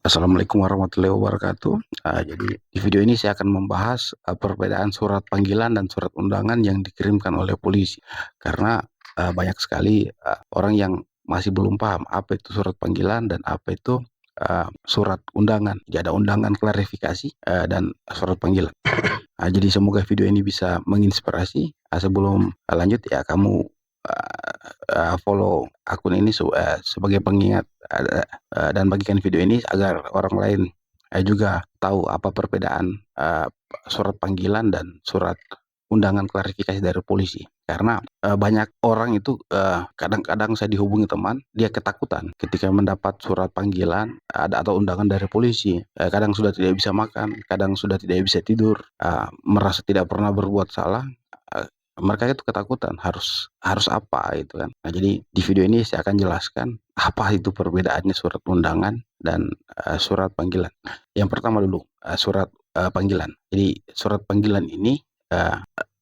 Assalamualaikum warahmatullahi wabarakatuh. Jadi di video ini saya akan membahas perbedaan surat panggilan dan surat undangan yang dikirimkan oleh polisi. Karena banyak sekali orang yang masih belum paham apa itu surat panggilan dan apa itu surat undangan. Jadi ada undangan klarifikasi dan surat panggilan. Jadi semoga video ini bisa menginspirasi. Sebelum lanjut ya kamu follow akun ini sebagai pengingat dan bagikan video ini agar orang lain juga tahu apa perbedaan surat panggilan dan surat undangan klarifikasi dari polisi. Karena banyak orang itu kadang-kadang saya dihubungi teman, dia ketakutan ketika mendapat surat panggilan atau undangan dari polisi. Kadang sudah tidak bisa makan, kadang sudah tidak bisa tidur, merasa tidak pernah berbuat salah. Mereka itu ketakutan harus apa itu kan. Nah, jadi di video ini saya akan jelaskan apa itu perbedaannya surat undangan dan surat panggilan. Yang pertama dulu surat panggilan. Jadi surat panggilan ini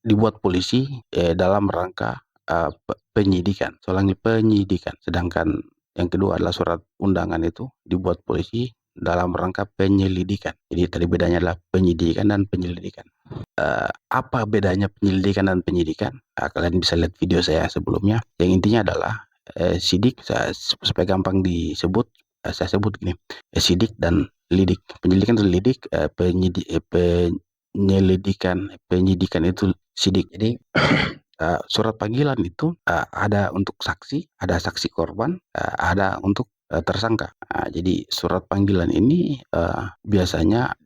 dibuat polisi dalam rangka penyidikan, soalnya penyidikan. Sedangkan yang kedua adalah surat undangan itu dibuat polisi dalam rangka penyelidikan. Jadi tadi bedanya adalah penyidikan dan penyelidikan. Apa bedanya penyelidikan dan penyidikan? Kalian bisa lihat video saya sebelumnya. Yang intinya adalah sidik, supaya gampang disebut, saya sebut gini, sidik dan lidik. Penyelidikan itu lidik, penyidikan itu sidik. Jadi surat panggilan itu ada untuk saksi, ada saksi korban, ada untuk tersangka. Jadi surat panggilan ini biasanya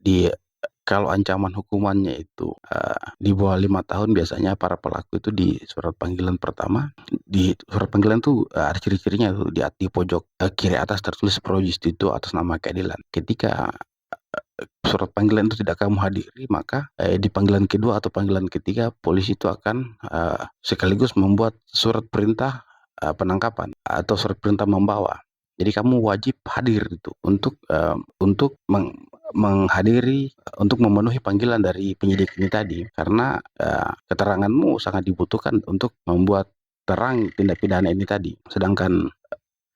kalau ancaman hukumannya itu di bawah 5 tahun, biasanya para pelaku itu di surat panggilan pertama, di surat panggilan tuh ada ciri-cirinya tuh, di pojok kiri atas tertulis pro justito atas nama keadilan. Ketika surat panggilan itu tidak kamu hadiri, maka di panggilan kedua atau panggilan ketiga polisi itu akan sekaligus membuat surat perintah penangkapan atau surat perintah membawa. Jadi kamu wajib hadir itu untuk menghadiri, untuk memenuhi panggilan dari penyidik ini tadi, karena keteranganmu sangat dibutuhkan untuk membuat terang tindak pidana ini tadi. Sedangkan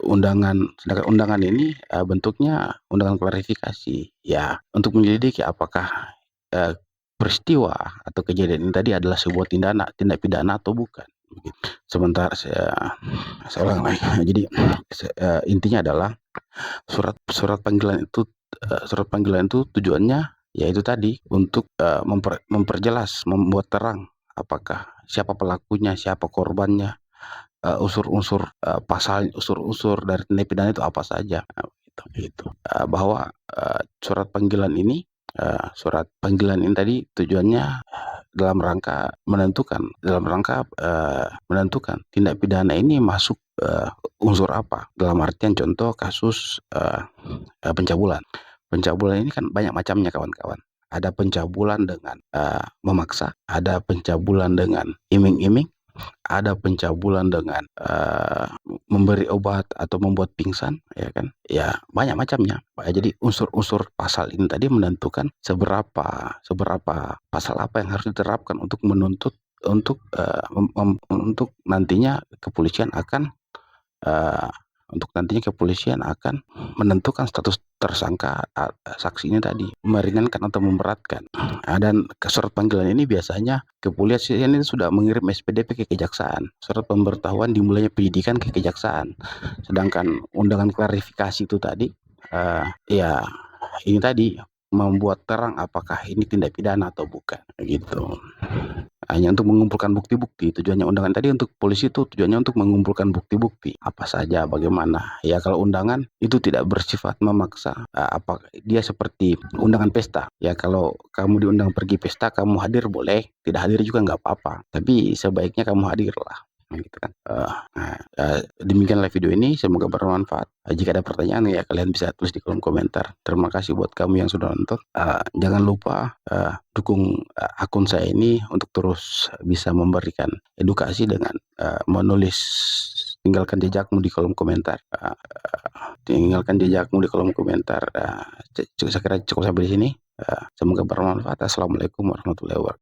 undangan ini bentuknya undangan klarifikasi ya, untuk menyelidiki apakah peristiwa atau kejadian ini tadi adalah sebuah tindak pidana atau bukan. Sementara saya ulang lagi. Jadi intinya adalah surat panggilan itu tujuannya yaitu tadi untuk memperjelas, membuat terang apakah siapa pelakunya, siapa korbannya, unsur-unsur unsur-unsur dari tindak pidana itu apa saja. Gitu. Bahwa surat panggilan ini tadi tujuannya dalam rangka menentukan tindak pidana ini masuk unsur apa. Dalam artian contoh kasus pencabulan. Pencabulan ini kan banyak macamnya kawan-kawan. Ada pencabulan dengan memaksa, ada pencabulan dengan iming-iming, ada pencabulan dengan memberi obat atau membuat pingsan, ya kan? Ya banyak macamnya. Jadi unsur-unsur pasal ini tadi menentukan seberapa pasal apa yang harus diterapkan untuk menuntut, untuk nantinya kepolisian akan menentukan status tersangka saksi ini tadi, meringankan atau memberatkan. Dan surat panggilan ini biasanya kepolisian ini sudah mengirim SPDP ke kejaksaan. Surat pemberitahuan dimulainya penyidikan ke kejaksaan. Sedangkan undangan klarifikasi itu tadi ya ini tadi membuat terang apakah ini tindak pidana atau bukan, gitu. Hanya untuk mengumpulkan bukti-bukti. Tujuannya undangan tadi untuk polisi itu tujuannya untuk mengumpulkan bukti-bukti apa saja, bagaimana. Ya kalau undangan itu tidak bersifat memaksa, apa dia seperti undangan pesta. Ya kalau kamu diundang pergi pesta, kamu hadir boleh, tidak hadir juga nggak apa-apa. Tapi sebaiknya kamu hadirlah. Gitu kan. Demikianlah video ini, semoga bermanfaat. Jika ada pertanyaan ya kalian bisa tulis di kolom komentar. Terima kasih buat kamu yang sudah nonton. Jangan lupa dukung akun saya ini untuk terus bisa memberikan edukasi dengan menulis, tinggalkan jejakmu di kolom komentar. Saya kira cukup sampai di sini. Semoga bermanfaat. Assalamualaikum warahmatullahi wabarakatuh.